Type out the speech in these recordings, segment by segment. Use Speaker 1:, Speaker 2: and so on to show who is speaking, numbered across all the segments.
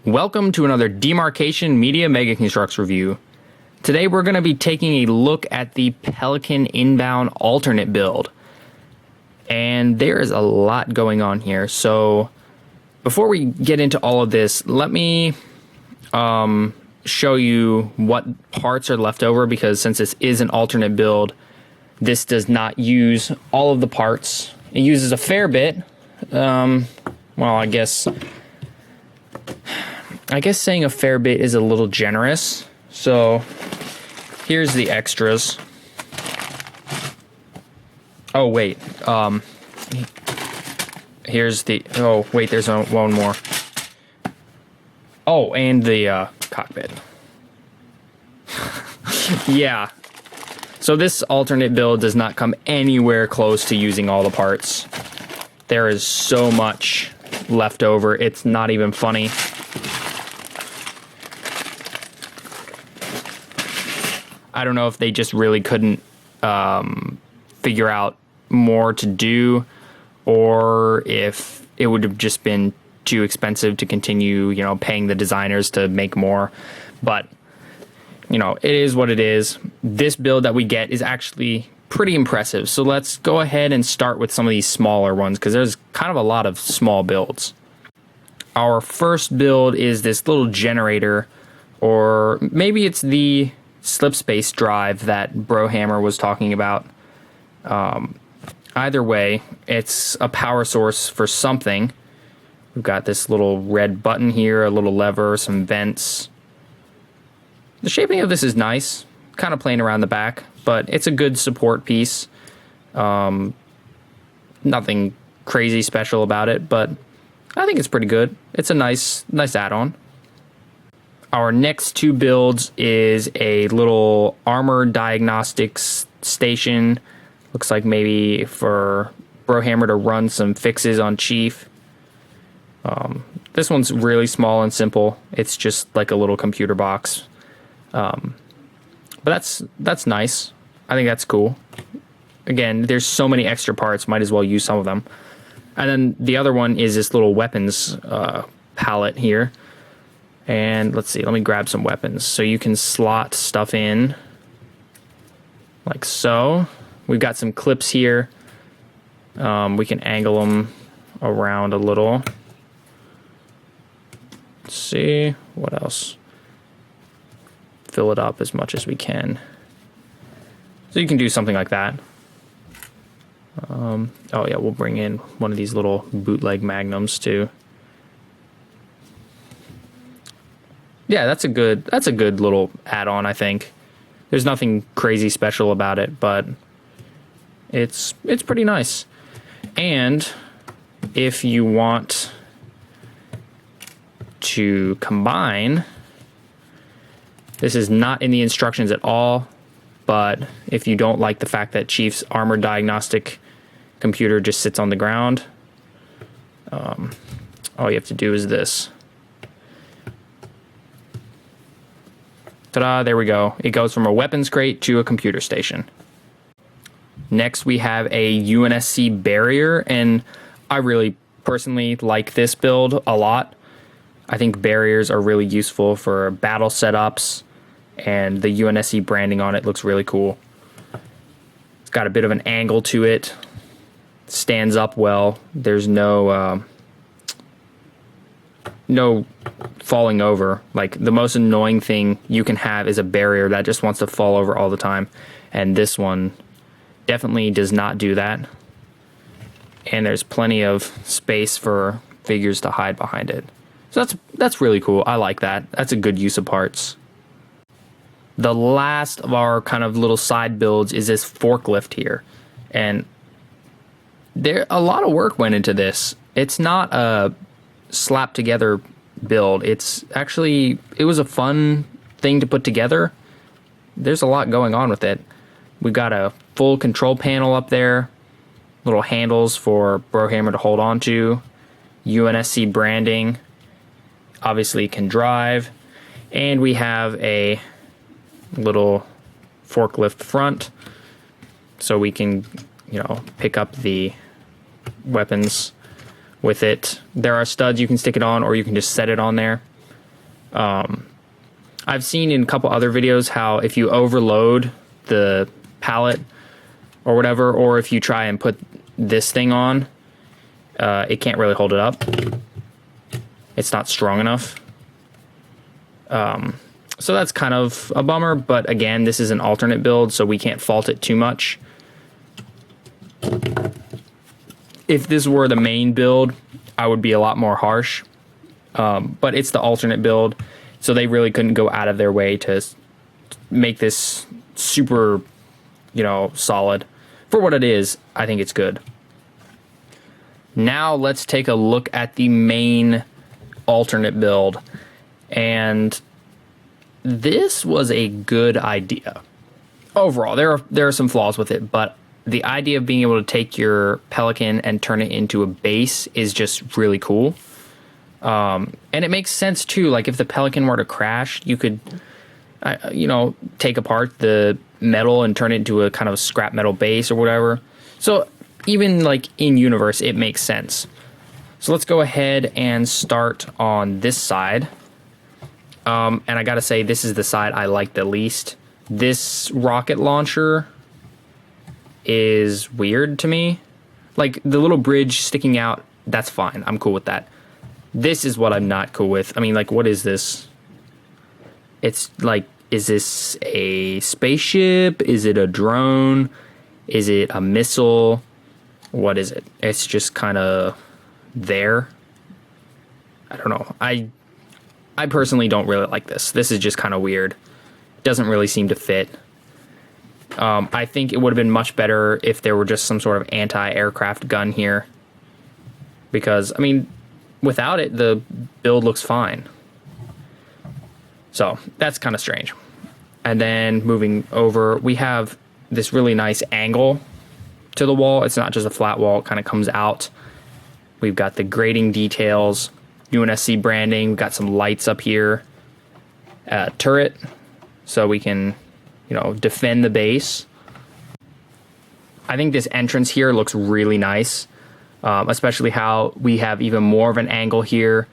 Speaker 1: Welcome to another Demarcation Media Mega Construx review. Today we're going to be taking a look at the Pelican inbound alternate build. And there is a lot going on here. So before we get into all of this, let me show you what parts are left over, because since this is an alternate build, this does not use all of the parts. It uses a fair bit. Well, I guess saying a fair bit is a little generous. So here's the extras. Oh wait, here's the, oh wait, there's one more. Oh, and the cockpit. Yeah. So this alternate build does not come anywhere close to using all the parts. There is so much left over, it's not even funny. I don't know if they just really couldn't figure out more to do, or if it would have just been too expensive to continue, paying the designers to make more. But, it is what it is. This build that we get is actually pretty impressive. So let's go ahead and start with some of these smaller ones, because there's kind of a lot of small builds. Our first build is this little generator, or maybe it's the slip space drive that Brohammer was talking about. Either way, it's a power source for something. We've got this little red button here, a little lever, some vents. The shaping of this is nice, kind of plain around the back, but it's a good support piece. Nothing crazy special about it, but I think it's pretty good. It's a nice add-on. Our next two builds is a little armor diagnostics station. Looks like maybe for Brohammer to run some fixes on Chief. This one's really small and simple. It's just like a little computer box. But that's nice. I think that's cool. Again, there's so many extra parts, might as well use some of them. And then the other one is this little weapons palette here. And let's see, let me grab some weapons. So you can slot stuff in like so. We've got some clips here. We can angle them around a little. Let's see, what else? Fill it up as much as we can. So you can do something like that. Oh yeah, we'll bring in one of these little bootleg magnums too. Yeah, that's a good little add-on, I think. There's nothing crazy special about it, but it's pretty nice. And if you want to combine, this is not in the instructions at all, but if you don't like the fact that Chief's armor diagnostic computer just sits on the ground, all you have to do is this. Ta-da, there we go. It goes from a weapons crate to a computer station. Next, we have a Unsc Barrier, and I really personally like this build a lot. I think barriers are really useful for battle setups, and the Unsc branding on it looks really cool. It's got a bit of an angle to it. Stands up well. There's no falling over. Like, the most annoying thing you can have is a barrier that just wants to fall over all the time, and this one definitely does not do that. And there's plenty of space for figures to hide behind it. So that's really cool. I like that. That's a good use of parts. The last of our kind of little side builds is this forklift here, and a lot of work went into this. It's not a slap together build. It was a fun thing to put together. There's a lot going on with it. We've got a full control panel up there, little handles for Brohammer to hold on to, Unsc branding, obviously can drive, and we have a little forklift front so we can, pick up the weapons with it. There are studs you can stick it on, or you can just set it on there. I've seen in a couple other videos how if you overload the pallet or whatever, or if you try and put this thing on, it can't really hold it up. It's not strong enough. So that's kind of a bummer, but again, this is an alternate build, so we can't fault it too much. If this were the main build, I would be a lot more harsh. But it's the alternate build, so they really couldn't go out of their way to make this super, solid. For what it is, I think it's good. Now let's take a look at the main alternate build. And this was a good idea. Overall, there are some flaws with it, but the idea of being able to take your Pelican and turn it into a base is just really cool. And it makes sense too. Like if the Pelican were to crash, you could, take apart the metal and turn it into a kind of scrap metal base or whatever. So even like in universe, it makes sense. So let's go ahead and start on this side. And I gotta say, this is the side I like the least. This rocket launcher is weird to me. Like the little bridge sticking out, that's fine. I'm cool with that. This is what I'm not cool with. I mean, like, what is this? It's like, is this a spaceship? Is it a drone? Is it a missile? What is it? It's just kind of there. I don't know. I personally don't really like this. This is just kind of weird. Doesn't really seem to fit. I think it would have been much better if there were just some sort of anti-aircraft gun here. Because, I mean, without it, the build looks fine. So, that's kind of strange. And then, moving over, we have this really nice angle to the wall. It's not just a flat wall. It kind of comes out. We've got the grading details, UNSC branding. We've got some lights up here. Turret, so we can, defend the base. I think this entrance here looks really nice, especially how we have even more of an angle here.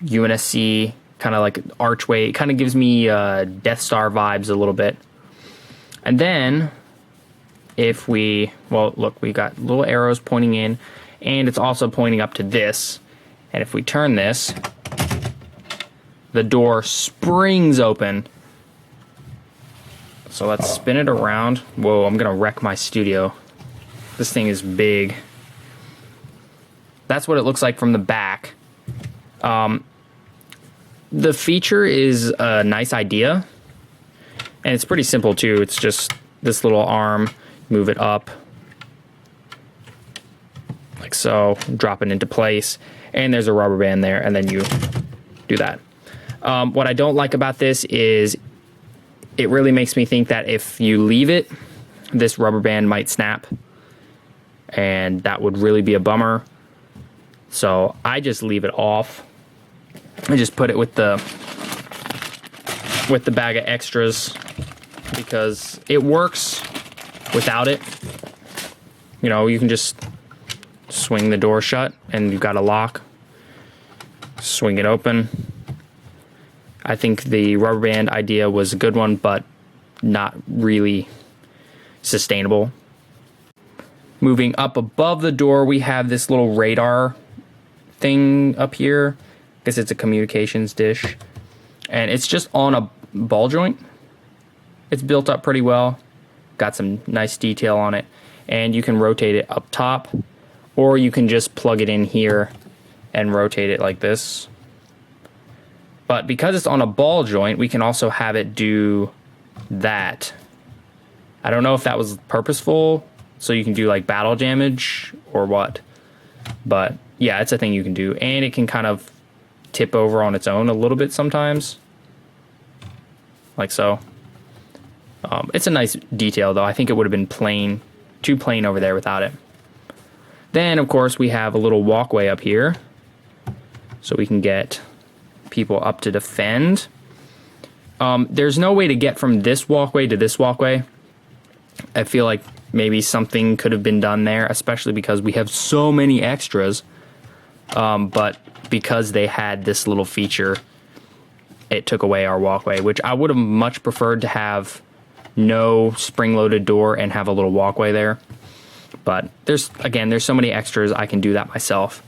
Speaker 1: UNSC, kind of like archway. It kind of gives me Death Star vibes a little bit. And then, if we, look, we got little arrows pointing in, and it's also pointing up to this. And if we turn this, the door springs open. So let's spin it around. Whoa, I'm gonna wreck my studio. This thing is big. That's what it looks like from the back. The feature is a nice idea. And it's pretty simple too. It's just this little arm, move it up. Like so, drop it into place. And there's a rubber band there, and then you do that. What I don't like about this is it really makes me think that if you leave it, this rubber band might snap, and that would really be a bummer. So I just leave it off. I just put it with the bag of extras because it works without it. You can just swing the door shut and you've got a lock. Swing it open. I think the rubber band idea was a good one, but not really sustainable. Moving up above the door, we have this little radar thing up here. I guess it's a communications dish. And it's just on a ball joint. It's built up pretty well. Got some nice detail on it. And you can rotate it up top, or you can just plug it in here and rotate it like this. But because it's on a ball joint, we can also have it do that. I don't know if that was purposeful, so you can do like battle damage or what. But yeah, it's a thing you can do. And it can kind of tip over on its own a little bit sometimes. Like so. It's a nice detail though. I think it would have been too plain over there without it. Then of course we have a little walkway up here. So we can get people up to defend. There's no way to get from this walkway to this walkway. I feel like maybe something could have been done there, especially because we have so many extras. But because they had this little feature, it took away our walkway, which I would have much preferred to have no spring-loaded door and have a little walkway there. But there's so many extras, I can do that myself.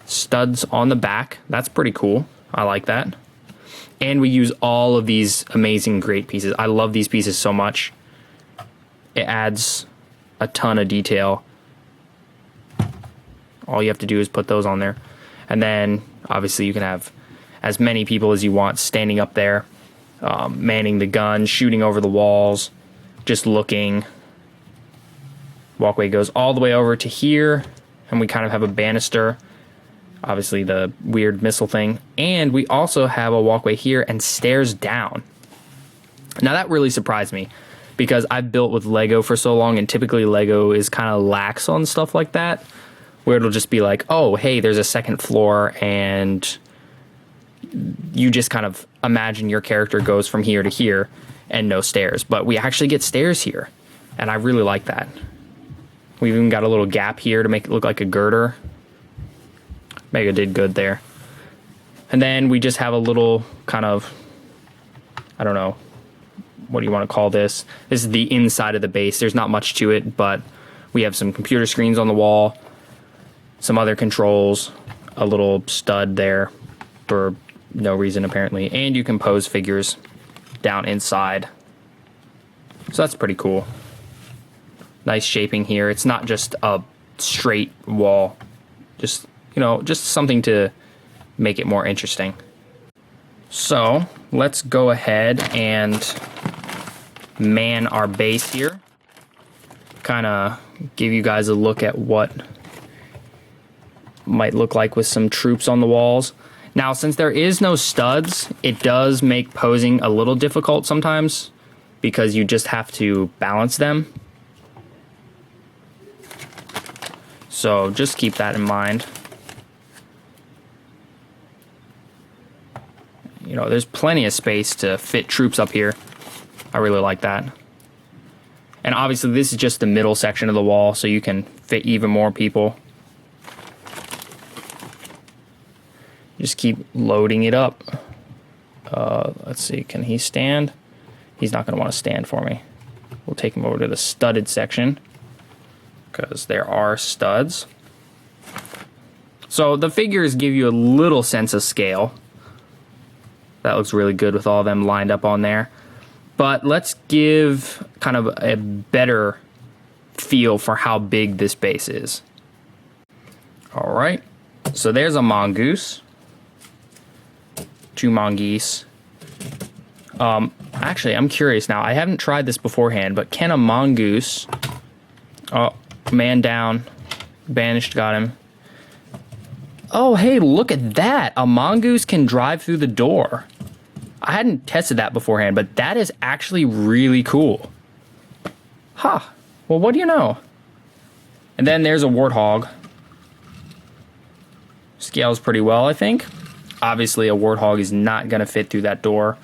Speaker 1: Studs on the back, that's pretty cool. I like that. And we use all of these amazing grate pieces. I love these pieces so much. It adds a ton of detail. All you have to do is put those on there. And then obviously you can have as many people as you want standing up there, manning the gun, shooting over the walls, just looking. Walkway goes all the way over to here, and we kind of have a banister, obviously the weird missile thing, and we also have a walkway here and stairs down. Now that really surprised me, because I've built with Lego for so long, and typically Lego is kind of lax on stuff like that, where it'll just be like, oh, hey, there's a second floor, and you just kind of imagine your character goes from here to here and no stairs. But we actually get stairs here, and I really like that. We've even got a little gap here to make it look like a girder. Mega did good there. And then we just have a little kind of, I don't know, what do you want to call this? This is the inside of the base. There's not much to it, but we have some computer screens on the wall, some other controls, a little stud there for no reason apparently, and you can pose figures down inside. So that's pretty cool. Nice shaping here. It's not just a straight wall. Just, you know, just something to make it more interesting. So let's go ahead and man our base here. Kind of give you guys a look at what might look like with some troops on the walls. Now, since there is no studs, it does make posing a little difficult sometimes because you just have to balance them. So just keep that in mind. You know, there's plenty of space to fit troops up here. I really like that. And obviously this is just the middle section of the wall, so you can fit even more people. Just keep loading it up. Let's see, can he stand? He's not gonna wanna stand for me. We'll take him over to the studded section, because there are studs. So the figures give you a little sense of scale. That looks really good with all of them lined up on there. But let's give kind of a better feel for how big this base is. All right, so there's a mongoose. 2 mongoose. Actually, I'm curious now. I haven't tried this beforehand, but can a mongoose... Oh, man down. Banished, got him. Oh, hey, look at that. A mongoose can drive through the door. I hadn't tested that beforehand, but that is actually really cool. Huh. Well, what do you know? And then there's a warthog. Scales pretty well, I think. Obviously, a warthog is not going to fit through that door,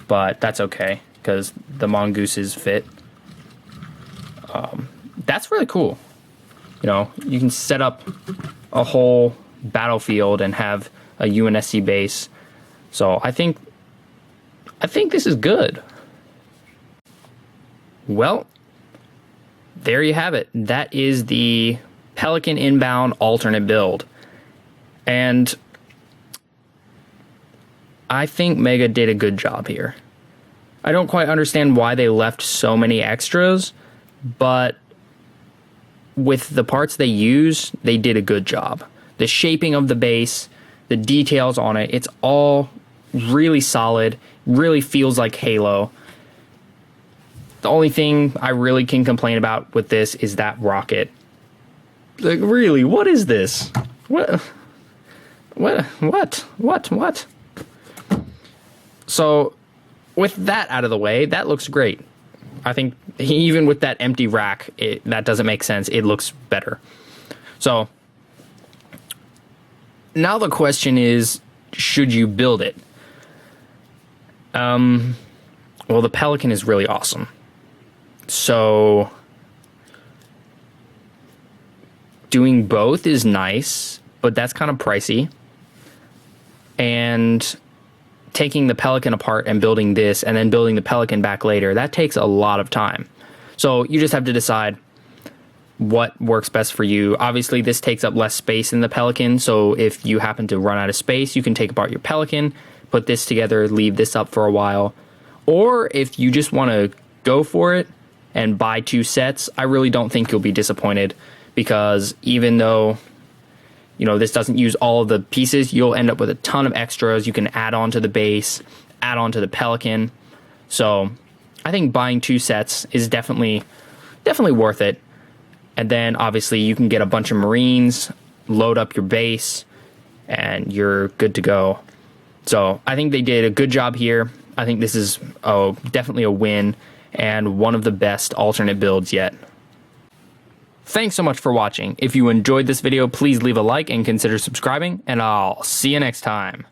Speaker 1: but that's okay, because the mongooses fit. That's really cool. You know, you can set up a whole battlefield and have a UNSC base. So I think this is good. Well, there you have it. That is the Pelican inbound alternate build. And I think Mega did a good job here. I don't quite understand why they left so many extras, but with the parts they use, they did a good job. The shaping of the base, the details on it, it's all really solid, really feels like Halo. The only thing I really can complain about with this is that rocket. Like, really, what is this? What? So, with that out of the way, that looks great. I think even with that empty rack, that doesn't make sense. It looks better. So, now the question is, should you build it? Well, the Pelican is really awesome. So, doing both is nice, but that's kind of pricey. and taking the Pelican apart and building this and then building the Pelican back later, that takes a lot of time. So you just have to decide what works best for you. Obviously, this takes up less space in the Pelican, so if you happen to run out of space, you can take apart your Pelican, put this together, leave this up for a while. Or if you just want to go for it and buy 2 sets, I really don't think you'll be disappointed, because even though, you know, this doesn't use all of the pieces, you'll end up with a ton of extras you can add on to the base, add on to the Pelican. So I think buying 2 sets is definitely worth it. And then obviously you can get a bunch of Marines, load up your base, and you're good to go. So I think they did a good job here. I think this is definitely a win and one of the best alternate builds yet. Thanks so much for watching. If you enjoyed this video, please leave a like and consider subscribing, and I'll see you next time.